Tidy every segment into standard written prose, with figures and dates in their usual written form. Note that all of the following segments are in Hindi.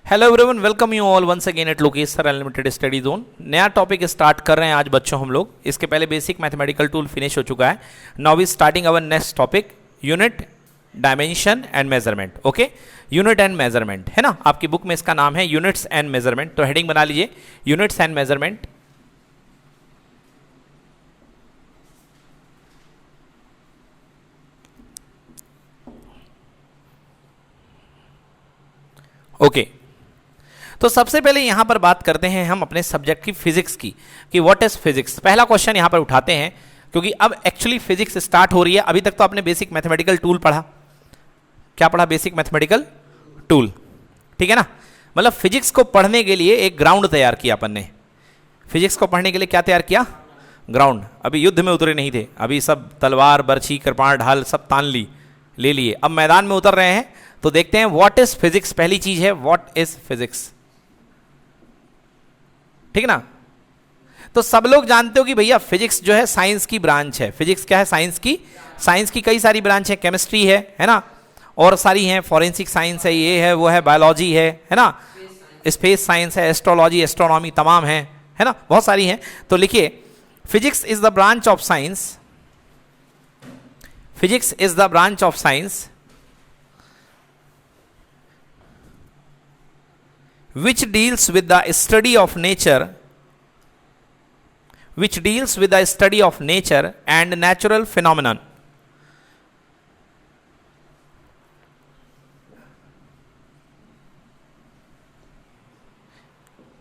Hello everyone, welcome you all once again at Lokesh sir unlimited study zone. नया टॉपिक स्टार्ट कर रहे हैं आज बच्चों हम लोग। इसके पहले बेसिक मैथमेटिकल टूल फिनिश हो चुका है। Now we starting our next topic, unit, dimension and measurement. Okay, unit and measurement है ना, आपकी बुक में इसका नाम है यूनिट्स एंड मेजरमेंट। तो हेडिंग बना लीजिए यूनिट्स एंड मेजरमेंट। ओके, तो सबसे पहले यहां पर बात करते हैं हम अपने सब्जेक्ट की फिजिक्स की, कि व्हाट इज फिजिक्स। पहला क्वेश्चन यहां पर उठाते हैं क्योंकि अब एक्चुअली फिजिक्स स्टार्ट हो रही है। अभी तक तो आपने बेसिक मैथमेटिकल टूल पढ़ा। क्या पढ़ा? बेसिक मैथमेटिकल टूल, ठीक है ना। मतलब फिजिक्स को पढ़ने के लिए एक ग्राउंड तैयार किया अपन ने। फिजिक्स को पढ़ने के लिए क्या तैयार किया? ग्राउंड। अभी युद्ध में उतरे नहीं थे, अभी सब तलवार, बर्छी, कृपाण, ढाल सब तान ले लिए। अब मैदान में उतर रहे हैं। तो देखते हैं व्हाट इज फिजिक्स। पहली चीज है व्हाट इज फिजिक्स, ठीक है ना। तो सब लोग जानते हो कि भैया फिजिक्स जो है साइंस की ब्रांच है। फिजिक्स क्या है? साइंस की कई सारी ब्रांच है। केमिस्ट्री है ना, और सारी हैं। फॉरेंसिक साइंस है, ये है, वो है, बायोलॉजी है ना, स्पेस साइंस है, एस्ट्रोलॉजी, एस्ट्रोनॉमी तमाम है ना, बहुत सारी हैं। तो लिखिए physics is the branch of science, physics is the branch of science which deals with the study of nature, which deals with the study of nature and natural phenomenon,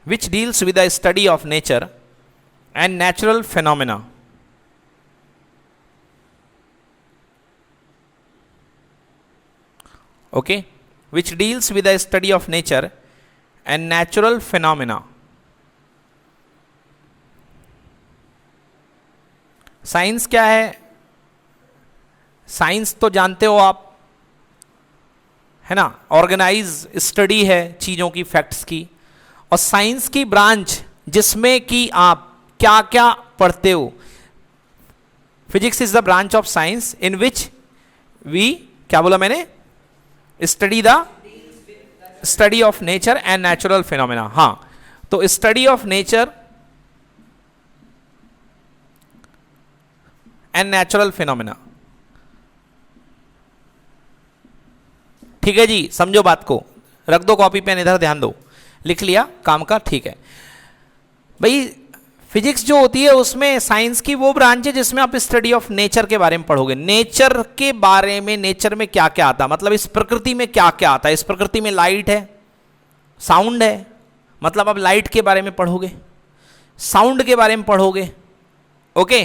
which deals with the study of nature and natural phenomena. Okay, which deals with the study of nature and natural phenomena. Science क्या है? साइंस तो जानते हो आप, है ना, ऑर्गेनाइज स्टडी है चीजों की, फैक्ट्स की। और साइंस की ब्रांच जिसमें कि आप क्या क्या पढ़ते हो। Physics is the branch of science in which we, क्या बोला मैंने? Study of nature and natural phenomena. हाँ, तो study of nature and natural phenomena, ठीक है जी। समझो बात को, रख दो कॉपी पेन, इधर ध्यान दो। लिख लिया, काम का, ठीक है भाई। फिजिक्स जो होती है उसमें साइंस की वो ब्रांच है जिसमें आप स्टडी ऑफ नेचर के बारे में पढ़ोगे। नेचर के बारे में, नेचर में क्या क्या आता है, मतलब इस प्रकृति में क्या क्या आता है। इस प्रकृति में लाइट है, साउंड है, मतलब आप लाइट के बारे में पढ़ोगे, साउंड के बारे में पढ़ोगे, ओके।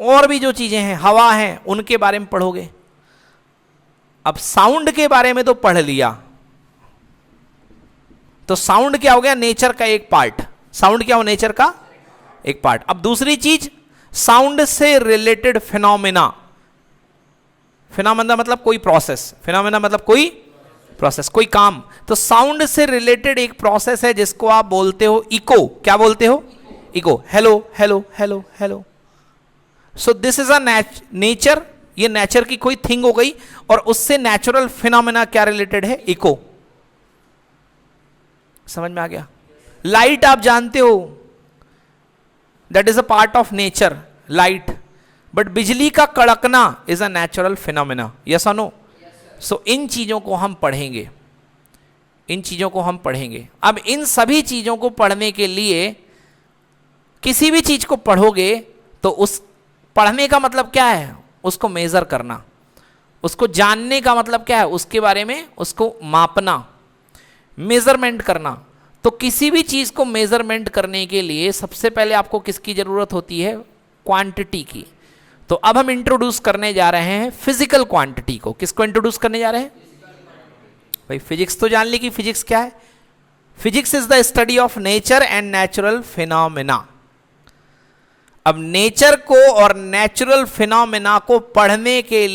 और भी जो चीजें हैं, हवा है, उनके बारे में पढ़ोगे। अब साउंड के बारे में तो पढ़ लिया, तो साउंड क्या हो गया? नेचर का एक पार्ट। साउंड क्या हो? नेचर का एक पार्ट। अब दूसरी चीज, साउंड से रिलेटेड फिनोमेना। फिनोमेना मतलब कोई प्रोसेस, फिनोमेना मतलब कोई प्रोसेस, कोई काम। तो साउंड से रिलेटेड एक प्रोसेस है जिसको आप बोलते हो इको। क्या बोलते हो? Echo. Hello hello hello hello. So this is a nature, ये नेचर की कोई थिंग हो गई। और उससे नेचुरल फिनोमेना क्या रिलेटेड है? इको। समझ में आ गया? लाइट आप जानते हो, that is a part of nature, light. But बिजली का कड़कना is a natural phenomena. Yes और नो? सो इन चीजों को हम पढ़ेंगे, इन चीजों को हम पढ़ेंगे। अब इन सभी चीजों को पढ़ने के लिए, किसी भी चीज को पढ़ोगे तो उस पढ़ने का मतलब क्या है? उसको मेजर करना। उसको जानने का मतलब क्या है? उसके बारे में उसको मापना, मेजरमेंट करना। तो किसी भी चीज को मेजरमेंट करने के लिए सबसे पहले आपको किसकी जरूरत होती है? क्वांटिटी की। तो अब हम इंट्रोड्यूस करने जा रहे हैं फिजिकल क्वांटिटी को। किसको इंट्रोड्यूस करने जा रहे हैं भाई? फिजिक्स तो जान ली कि फिजिक्स क्या है। Physics is the study of nature and natural phenomena. अब नेचर को और नेचुरल फिनोमेना को पढ़ने के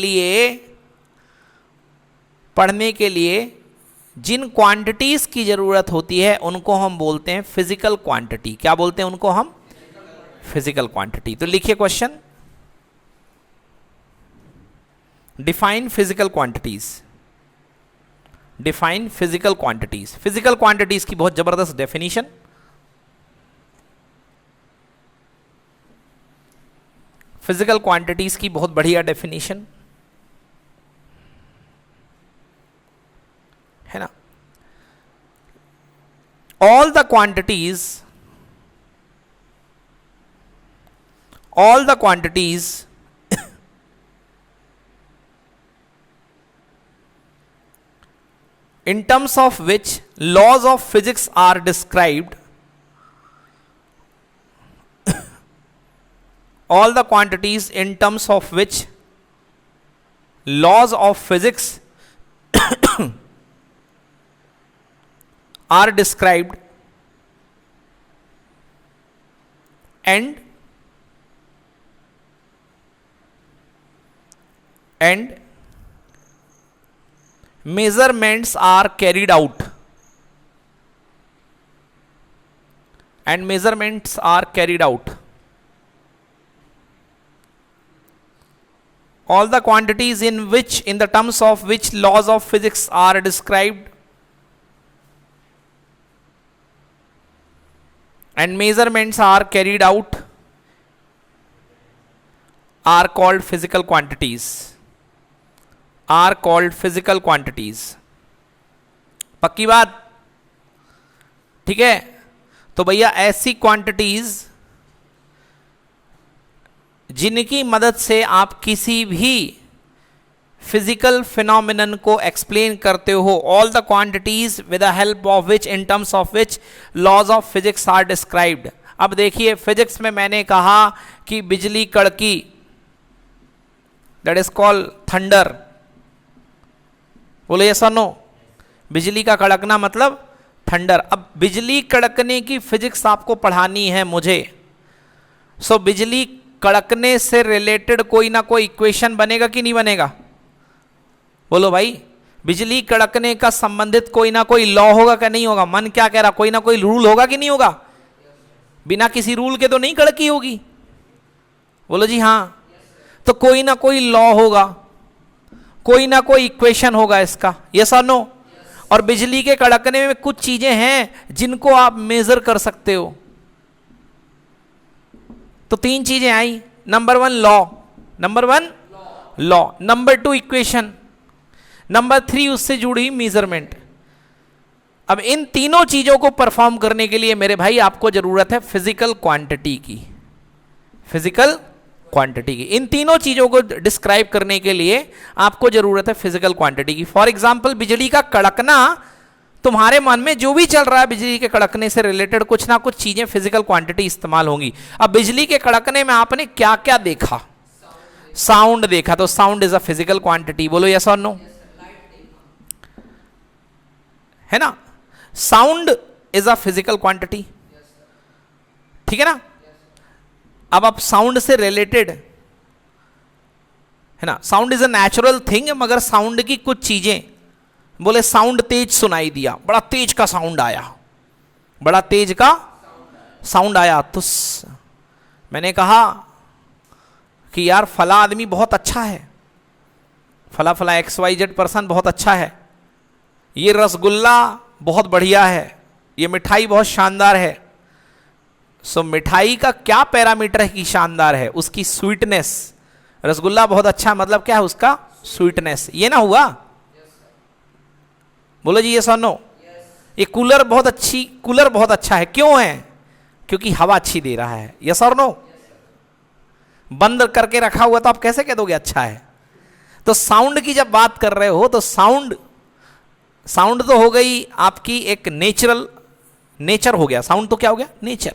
लिए जिन क्वांटिटीज की जरूरत होती है उनको हम बोलते हैं फिजिकल क्वांटिटी। क्या बोलते हैं उनको हम? Physical quantity. तो लिखिए question, define physical quantities. Define physical quantities. Physical quantities की बहुत जबरदस्त डेफिनेशन, फिजिकल क्वांटिटीज की बहुत बढ़िया डेफिनेशन है ना। all the quantities in terms of which laws of physics are described, all the quantities in terms of which laws of physics are described and measurements are carried out, and measurements are carried out. All the quantities in the terms of which laws of physics are described and measurements are carried out are called physical quantities, are called physical quantities. पक्की बात, ठीक है। तो भैया ऐसी क्वांटिटीज जिनकी मदद से आप किसी भी फिजिकल फिनोमिनन को एक्सप्लेन करते हो, all the quantities with the help of which, in terms of which laws of physics are described. अब देखिए फिजिक्स में मैंने कहा कि बिजली कड़की, दैट इज कॉल्ड थंडर, बोलो यस और नो। बिजली का कड़कना मतलब थंडर। अब बिजली कड़कने की फिजिक्स आपको पढ़ानी है मुझे, सो बिजली कड़कने से रिलेटेड कोई ना कोई इक्वेशन बनेगा कि नहीं बनेगा, बोलो भाई। बिजली कड़कने का संबंधित कोई ना कोई लॉ होगा क्या नहीं होगा, मन क्या कह रहा, कोई ना कोई रूल होगा कि नहीं होगा। बिना किसी रूल के तो नहीं कड़की होगी, बोलो जी हाँ। तो कोई ना कोई लॉ होगा, कोई ना कोई इक्वेशन होगा इसका, यस और नो। और बिजली के कड़कने में कुछ चीजें हैं जिनको आप मेजर कर सकते हो। तो तीन चीजें आई, number one law, number two equation, number three उससे जुड़ी मेजरमेंट। अब इन तीनों चीजों को परफॉर्म करने के लिए मेरे भाई आपको जरूरत है फिजिकल क्वांटिटी की, फिजिकल क्वांटिटी की। इन तीनों चीजों को डिस्क्राइब करने के लिए आपको जरूरत है फिजिकल क्वांटिटी की। फॉर एग्जाम्पल बिजली का कड़कना, तुम्हारे मन में जो भी चल रहा है बिजली के कड़कने से रिलेटेड कुछ ना कुछ चीजें फिजिकल क्वांटिटी इस्तेमाल होंगी। अब बिजली के कड़कने में आपने क्या क्या देखा, साउंड देखा, तो sound is a physical quantity, बोलो यस और नो, है ना। Sound is a physical quantity, ठीक है ना। अब आप साउंड से रिलेटेड, है ना, sound is a natural thing, मगर साउंड की कुछ चीजें, बोले साउंड तेज सुनाई दिया, बड़ा तेज का साउंड आया, बड़ा तेज का साउंड आया, तो मैंने कहा कि यार फला आदमी बहुत अच्छा है, फला फला XYZ पर्सन बहुत अच्छा है, ये रसगुल्ला बहुत बढ़िया है, ये मिठाई बहुत शानदार है। सो मिठाई का क्या पैरामीटर है कि शानदार है, उसकी स्वीटनेस। रसगुल्ला बहुत अच्छा मतलब क्या है, उसका स्वीटनेस, ये ना हुआ, बोलो जी ये सुनो। ये कूलर बहुत अच्छा है, क्यों है, क्योंकि हवा अच्छी दे रहा है, यस और नो। बंद करके रखा हुआ तो आप कैसे कह दोगे अच्छा है। तो साउंड की जब बात कर रहे हो तो साउंड तो हो गई आपकी एक नेचर हो गया, साउंड तो क्या हो गया, नेचर।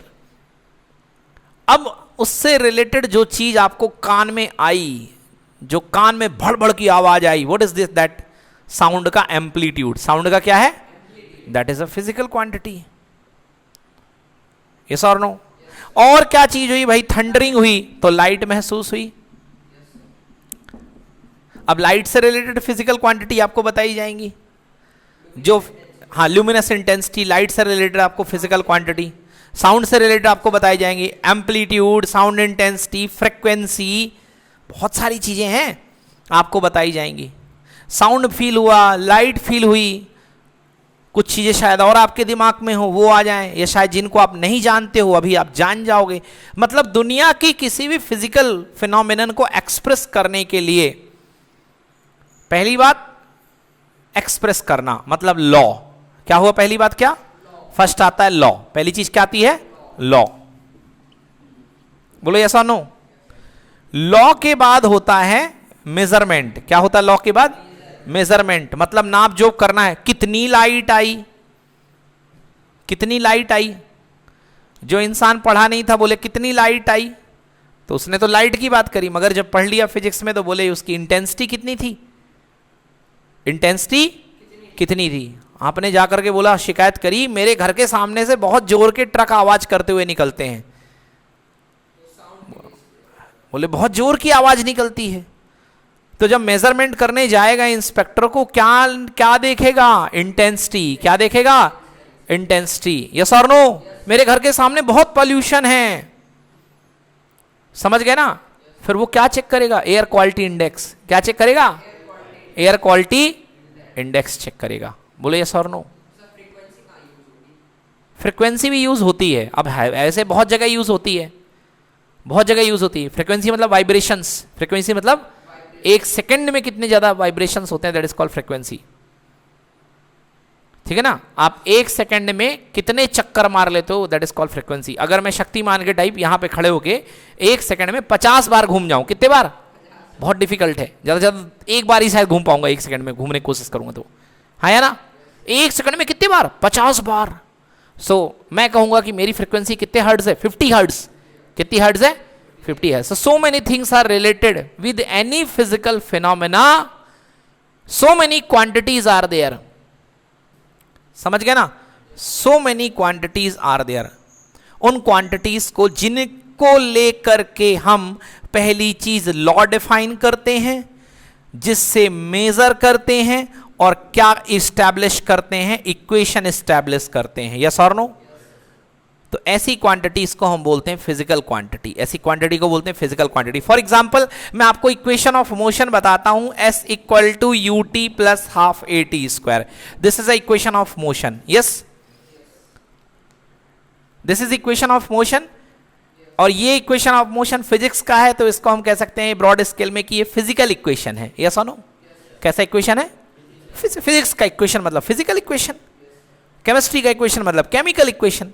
अब उससे रिलेटेड जो चीज आपको कान में आई, जो कान में भड़ भड़ की आवाज आई, what is this, that sound का एम्पलीट्यूड, साउंड का क्या है, that is a physical quantity, yes और नो। और क्या चीज हुई भाई, थंडरिंग हुई तो लाइट महसूस हुई। अब लाइट से रिलेटेड फिजिकल क्वांटिटी आपको बताई जाएंगी, जो हाँ ल्यूमिनस इंटेंसिटी, लाइट से रिलेटेड आपको फिजिकल क्वांटिटी, साउंड से रिलेटेड आपको बताई जाएंगी, एम्पलीट्यूड, साउंड इंटेंसिटी, फ्रीक्वेंसी, बहुत सारी चीजें हैं आपको बताई जाएंगी। साउंड फील हुआ, लाइट फील हुई, कुछ चीजें शायद और आपके दिमाग में हो वो आ जाएं, या शायद जिनको आप नहीं जानते हो अभी आप जान जाओगे। मतलब दुनिया की किसी भी फिजिकल फिनोमिनन को एक्सप्रेस करने के लिए पहली बात एक्सप्रेस करना, मतलब लॉ। क्या हुआ पहली बात? क्या फर्स्ट आता है? लॉ। पहली चीज क्या आती है? लॉ। बोलो यस और नो। लॉ के बाद होता है मेजरमेंट। क्या होता है लॉ के बाद? मेजरमेंट। मतलब नाप जोक करना है, कितनी लाइट आई, कितनी लाइट आई। जो इंसान पढ़ा नहीं था बोले कितनी लाइट आई, तो उसने तो लाइट की बात करी, मगर जब पढ़ लिया फिजिक्स में तो बोले उसकी इंटेंसिटी कितनी थी, इंटेंसिटी कितनी थी। आपने जाकर के बोला, शिकायत करी, मेरे घर के सामने से बहुत जोर के ट्रक आवाज करते हुए निकलते हैं। बोले बहुत जोर की आवाज निकलती है। तो जब मेजरमेंट करने जाएगा इंस्पेक्टर को क्या क्या देखेगा? इंटेंसिटी। क्या देखेगा? इंटेंसिटी। यस और नो। मेरे घर के सामने बहुत पॉल्यूशन है, समझ गए ना। फिर वो क्या चेक करेगा? Air quality index. क्या चेक करेगा? एयर क्वालिटी इंडेक्स चेक करेगा। बोले यस और नो। फ्रीक्वेंसी भी यूज होती है, अब ऐसे बहुत जगह यूज होती है, बहुत जगह यूज होती है। फ्रीक्वेंसी मतलब वाइब्रेशंस। फ्रीक्वेंसी मतलब एक सेकंड में कितने ज्यादा वाइब्रेशंस होते हैं, दैट इज कॉल्ड फ्रीक्वेंसी। ठीक है ना। आप एक सेकंड में कितने चक्कर मार लेते हो, दैट इज कॉल्ड फ्रीक्वेंसी। अगर मैं शक्तिमान के टाइप यहां पे खड़े होके एक सेकंड में 50 बार घूम जाऊं, कितने बार? बहुत डिफिकल्ट है, ज्यादा से ज्यादा एक बार ही शायद घूम पाऊंगा एक सेकंड में, घूमने की कोशिश करूंगा तो। हाँ या ना। एक सेकंड में कितने बार? 50 बार। सो मैं कहूंगा कि मेरी फ्रीक्वेंसी कितने हर्ट्ज है? 50 हर्ट्ज। कितनी हर्ट्ज है? 50 है। So many things are related with any physical phenomena, so many quantities are there। समझ गए ना। so many quantities are there। उन क्वांटिटीज को जिनको लेकर के हम पहली चीज लॉ डिफाइन करते हैं, जिससे मेजर करते हैं, और क्या इस्टेब्लिश करते हैं? इक्वेशन इस्टेब्लिश करते हैं। यस और नो। तो ऐसी क्वांटिटीज को हम बोलते हैं फिजिकल क्वांटिटी। ऐसी क्वांटिटी को बोलते हैं फिजिकल क्वांटिटी। फॉर एग्जांपल मैं आपको इक्वेशन ऑफ मोशन बताता हूं, S equal to u t plus half a t square. This is a equation of motion. Yes, this is equation of motion. और ये इक्वेशन ऑफ मोशन फिजिक्स का है, तो इसको हम कह सकते हैं ब्रॉड स्केल में कि ये फिजिकल इक्वेशन है। यस और नो। कैसा इक्वेशन है? फिजिक्स का इक्वेशन मतलब फिजिकल इक्वेशन। केमिस्ट्री का इक्वेशन मतलब केमिकल इक्वेशन।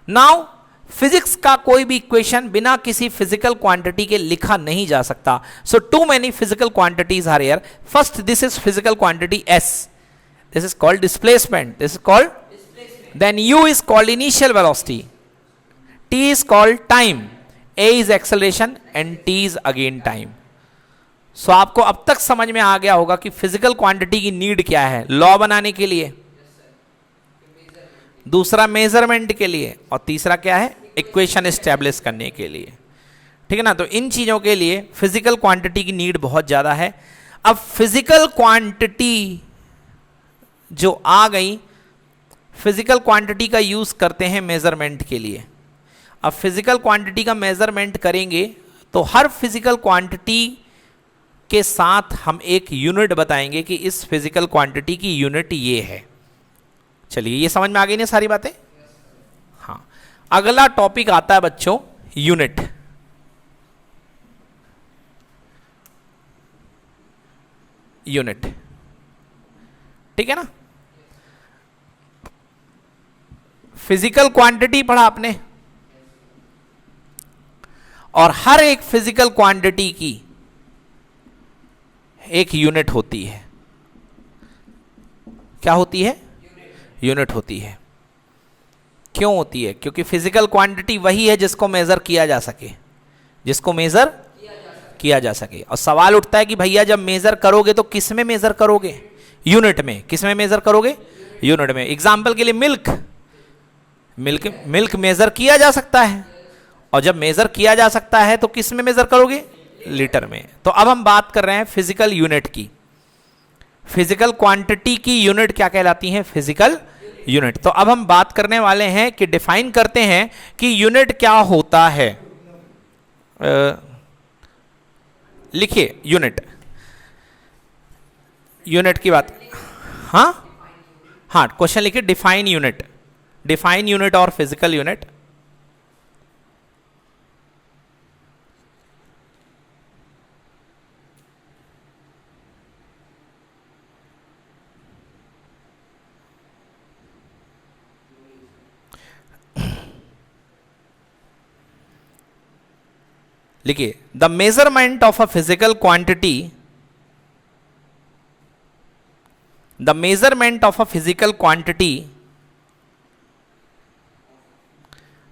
नाउ फिजिक्स का कोई भी इक्वेशन बिना किसी फिजिकल क्वांटिटी के लिखा नहीं जा सकता। So too many physical quantities are here. First, this is physical quantity S, this is called displacement, this is called, then U is called initial velocity, T is called time, A is acceleration and T is again time। सो आपको अब तक समझ में आ गया होगा कि फिजिकल क्वांटिटी की नीड क्या है, लॉ बनाने के लिए, दूसरा मेजरमेंट के लिए, और तीसरा क्या है? इक्वेशन एस्टेब्लिश करने के लिए। ठीक है ना। तो इन चीजों के लिए फिजिकल क्वांटिटी की नीड बहुत ज्यादा है। अब फिजिकल क्वांटिटी जो आ गई, फिजिकल क्वांटिटी का यूज करते हैं मेजरमेंट के लिए। अब फिजिकल क्वांटिटी का मेजरमेंट करेंगे तो हर फिजिकल क्वांटिटी के साथ हम एक यूनिट बताएंगे कि इस फिजिकल क्वांटिटी की यूनिट ये है। चलिए, ये समझ में आ गई ना सारी बातें। हाँ, अगला टॉपिक आता है बच्चों यूनिट। यूनिट, ठीक है ना। फिजिकल क्वांटिटी पढ़ा आपने, और हर एक फिजिकल क्वांटिटी की एक यूनिट होती है। क्या होती है? यूनिट होती है। क्यों होती है? क्योंकि फिजिकल क्वांटिटी वही है जिसको मेजर किया जा सके, जिसको मेजर किया जा सके। और सवाल उठता है कि भैया जब मेजर करोगे तो किस में मेजर करोगे? यूनिट में। किस में मेजर करोगे? यूनिट में। एग्जाम्पल के लिए मिल्क मेजर किया जा सकता है, और जब मेजर किया जा सकता है तो किस में मेजर करोगे? लीटर में। तो अब हम बात कर रहे हैं फिजिकल यूनिट की। फिजिकल क्वांटिटी की यूनिट क्या कहलाती है? Physical unit. तो अब हम बात करने वाले हैं कि डिफाइन करते हैं कि यूनिट क्या होता है। लिखिए यूनिट, यूनिट की बात। हाँ हाँ, क्वेश्चन लिखिए डिफाइन यूनिट, डिफाइन यूनिट और फिजिकल यूनिट। लिखिए the measurement of a physical quantity, the measurement of a physical quantity,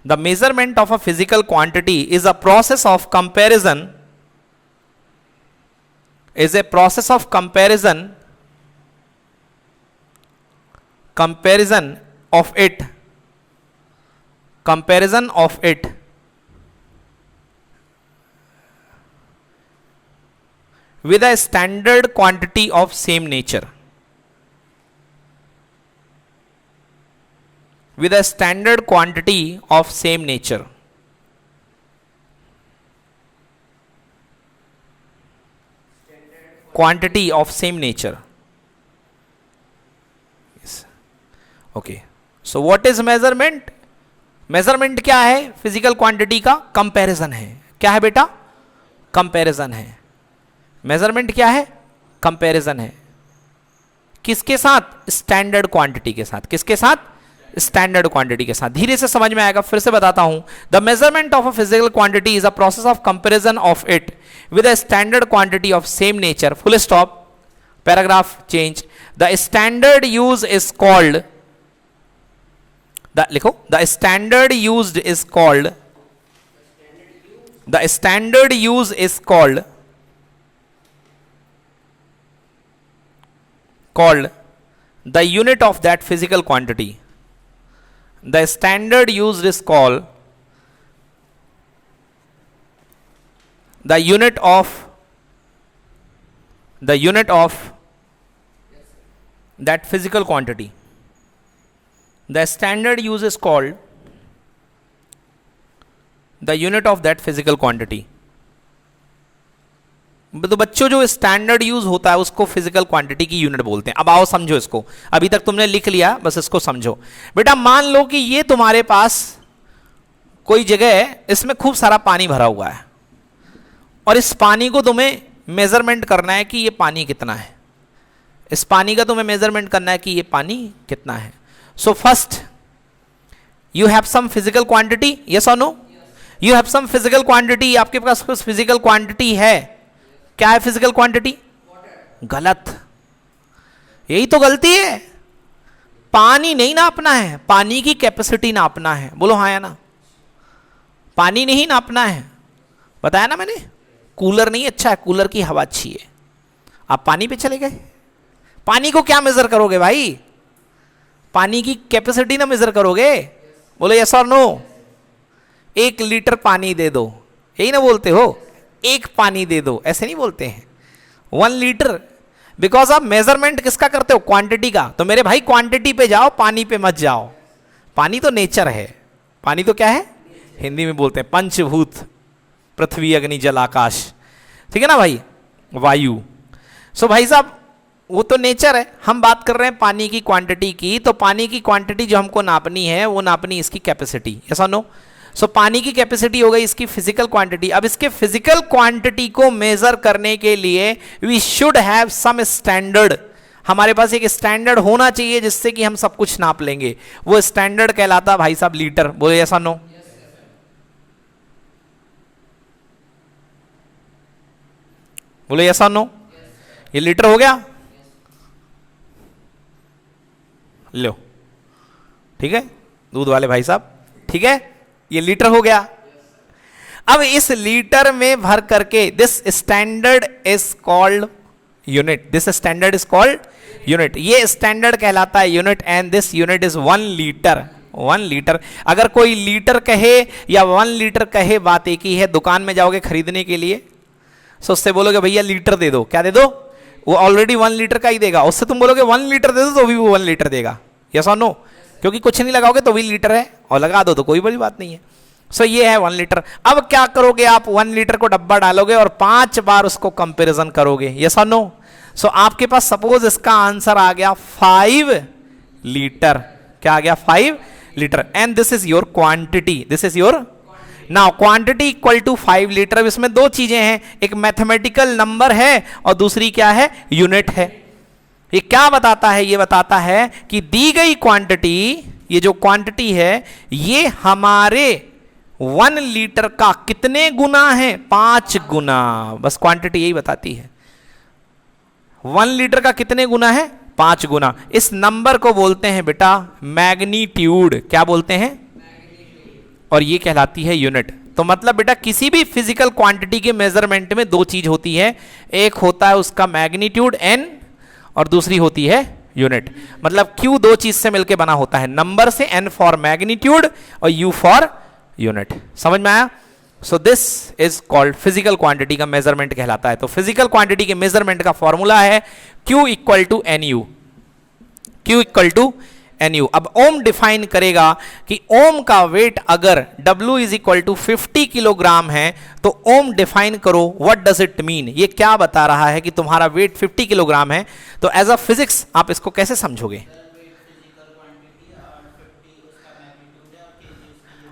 the measurement of a physical quantity is a process of comparison, is a process of comparison of it with a standard quantity of same nature, with a standard quantity of same nature, quantity of same nature. Yes. Okay, so what is measurement? Measurement क्या है फिजिकल क्वांटिटी का? कंपैरिजन है। क्या है बेटा? कंपैरिजन है। मेजरमेंट क्या है? कंपैरिजन है। किसके साथ? स्टैंडर्ड क्वांटिटी के साथ। किसके साथ? स्टैंडर्ड क्वांटिटी के साथ। धीरे से समझ में आएगा, फिर से बताता हूं। The measurement of a physical quantity is a process of comparison of it with a standard quantity of same nature, full stop, paragraph change. The standard use is called, the लिखो, the standard used is called, the standard use is called the unit of that physical quantity. The standard used is called the unit of that physical quantity. The standard use is called the unit of that physical quantity. तो बच्चों जो स्टैंडर्ड यूज होता है उसको फिजिकल क्वांटिटी की यूनिट बोलते हैं। अब आओ समझो इसको, अभी तक तुमने लिख लिया, बस इसको समझो। बेटा मान लो कि ये तुम्हारे पास कोई जगह है, इसमें खूब सारा पानी भरा हुआ है और इस पानी को तुम्हें मेजरमेंट करना है कि ये पानी कितना है। इस पानी का तुम्हें मेजरमेंट करना है कि ये पानी कितना है। So first you have some physical quantity, yes और no? You have some physical quantity. आपके पास कुछ फिजिकल क्वांटिटी है। क्या है फिजिकल क्वांटिटी? गलत, यही तो गलती है। पानी नहीं नापना है, पानी की कैपेसिटी नापना है। बोलो हाँ या ना? पानी नहीं नापना है, बताया ना मैंने। कूलर नहीं अच्छा है, कूलर की हवा अच्छी है। आप पानी पे चले गए, पानी को क्या मेजर करोगे भाई? पानी की कैपेसिटी ना मेजर करोगे। बोलो यस और नो? 1 लीटर पानी दे दो, यही ना बोलते हो? एक पानी दे दो, ऐसे नहीं बोलते हैं। 1 लीटर, बिकॉज आप मेजरमेंट किसका करते हो? क्वांटिटी का। तो मेरे भाई क्वांटिटी पे जाओ, पानी पे मत जाओ। पानी तो नेचर है। पानी तो क्या है? हिंदी में बोलते हैं पंचभूत, पृथ्वी अग्नि जल आकाश, ठीक है ना भाई, वायु। सो भाई साहब वो तो नेचर है, हम बात कर रहे हैं पानी की क्वांटिटी की। तो पानी की क्वांटिटी जो हमको नापनी है वो नापनी इसकी कैपेसिटी, ऐसा नो? सो पानी की कैपेसिटी हो गई इसकी फिजिकल क्वांटिटी। अब इसके फिजिकल क्वांटिटी को मेजर करने के लिए we should have some standard. हमारे पास एक स्टैंडर्ड होना चाहिए जिससे कि हम सब कुछ नाप लेंगे। वो स्टैंडर्ड कहलाता भाई साहब लीटर। बोले ऐसा नो? बोले ऐसा नो? ये लीटर हो गया। लो ठीक है दूध वाले भाई साहब, ठीक है, ये लीटर हो गया। अब इस लीटर में भर करके this standard is called unit. This standard is called unit. ये स्टैंडर्ड कहलाता है unit and this unit is 1 litre. 1 litre. अगर कोई लीटर कहे या 1 लीटर कहे, बात एक ही है। दुकान में जाओगे खरीदने के लिए, तो उससे बोलोगे भैया लीटर दे दो, क्या दे दो? वो ऑलरेडी 1 लीटर का ही देगा। उससे तुम बोलोगे 1 लीटर दे दो तो भी वो 1 लीटर देगा, यस और नो? क्योंकि कुछ नहीं लगाओगे तो भी लीटर है, और लगा दो तो कोई बड़ी बात नहीं है। सो ये है 1 लीटर। अब क्या करोगे आप? 1 लीटर को डब्बा डालोगे और 5 बार उसको कंपैरिजन करोगे, यस और नो? सो आपके पास सपोज इसका आंसर आ गया 5 लीटर। क्या आ गया? 5 litre. And this is your quantity, this is your now quantity equal to 5 litre. अब इसमें दो चीजें हैं, एक मैथमेटिकल नंबर है और दूसरी क्या है? यूनिट है। ये क्या बताता है? ये बताता है कि दी गई क्वांटिटी, ये जो क्वांटिटी है ये हमारे 1 लीटर का कितने गुना है? 5 गुना। बस क्वांटिटी यही बताती है 1 लीटर का कितने गुना है? 5 गुना। इस नंबर को बोलते हैं बेटा मैग्नीट्यूड। क्या बोलते हैं? और ये कहलाती है यूनिट। तो मतलब बेटा किसी भी फिजिकल क्वांटिटी के मेजरमेंट में दो चीज होती है, एक होता है उसका मैग्नीट्यूड n और दूसरी होती है यूनिट। मतलब Q दो चीज से मिलकर बना होता है, नंबर से, n फॉर मैग्नीट्यूड और U फॉर यूनिट। समझ में आया? So this is called physical quantity का मेजरमेंट कहलाता है। तो फिजिकल क्वांटिटी के मेजरमेंट का फॉर्मूला है Q equal to NU। Q equal to NU। अब ओम डिफाइन करेगा कि ओम का वेट अगर W is equal to 50 kilogram है तो ओम डिफाइन करो व्हाट डज इट मीन। ये क्या बता रहा है कि तुम्हारा वेट 50 किलोग्राम है? तो एज अ फिजिक्स आप इसको कैसे समझोगे?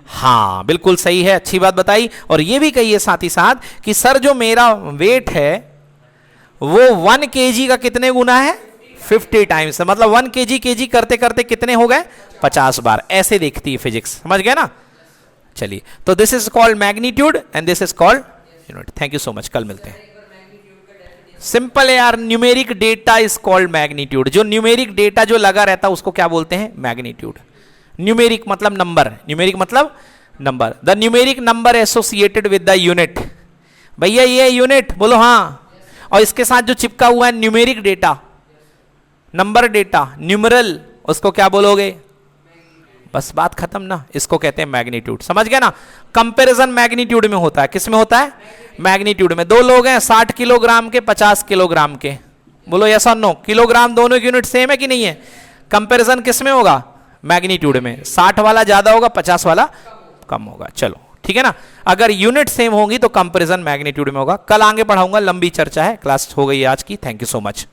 हाँ बिल्कुल सही है, अच्छी बात बताई। और ये भी कहिए साथ ही साथ कि सर जो मेरा वेट है वो 1 kg का कितने गुना है? 50 टाइम्स। मतलब 1 kg करते करते कितने हो गए? 50 बार। ऐसे देखती है फिजिक्स। समझ गए ना? चलिए, तो this is called magnitude and this is called unit. Thank you so much, कल मिलते हैं। सिंपल है यार, numeric data is called magnitude. जो न्यूमेरिक डेटा जो लगा रहता है उसको क्या बोलते हैं? मैग्नीट्यूड। न्यूमेरिक मतलब नंबर, न्यूमेरिक मतलब number. The numeric number associated with the unit. भैया ये यूनिट बोलो हाँ। और इसके साथ जो चिपका हुआ है numeric data, number data, numeral, उसको क्या बोलोगे? बस बात खत्म ना। इसको कहते हैं मैग्नीट्यूड। समझ गए ना? कंपैरिजन मैग्नीट्यूड में होता है। किस में होता है? मैग्नीट्यूड में। दो लोग हैं 60 किलोग्राम के 50 किलोग्राम के, बोलो यस और नो। किलोग्राम दोनों की यूनिट सेम है कि नहीं है? कंपैरिजन किस में होगा? मैग्नीट्यूड में। 60 वाला ज्यादा होगा, 50 वाला कम होगा। चलो ठीक है ना? अगर यूनिट सेम होंगी तो कंपैरिजन मैग्नीट्यूड में होगा। कल आगे पढ़ाऊंगा, लंबी चर्चा है। क्लास हो गई आज की। Thank you so much.